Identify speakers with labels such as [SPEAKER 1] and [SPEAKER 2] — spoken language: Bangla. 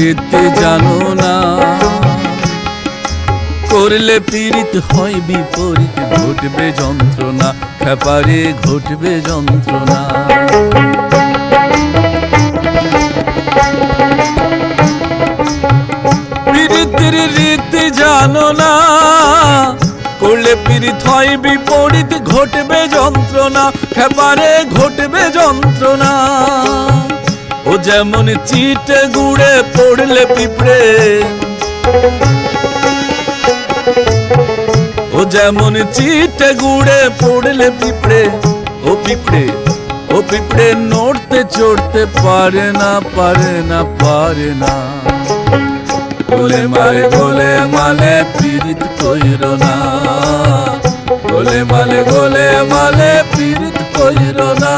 [SPEAKER 1] রীতি জানো না, করলে পীড়িত হয় বিপরীত, ঘটবে যন্ত্রণা খেপারে ঘটবে যন্ত্রণা। পীড়িতের রীতি জানো না, করলে পীড়িত হয় বিপরীত, ঘটবে যন্ত্রণা খেপারে ঘটবে যন্ত্রণা। ও যেমন চিটে গুড়ে পড়লে পিঁপড়ে, ও যেমন চিটে গুড়ে পড়লে পিঁপড়ে, ও পিঁপড়ে ও পিঁপড়ে নড়তে চড়তে পারে না পারে না পারে না। গোলে মালে পীড়িত কইরো না, গোলে মালে পীড়িত কইরো না।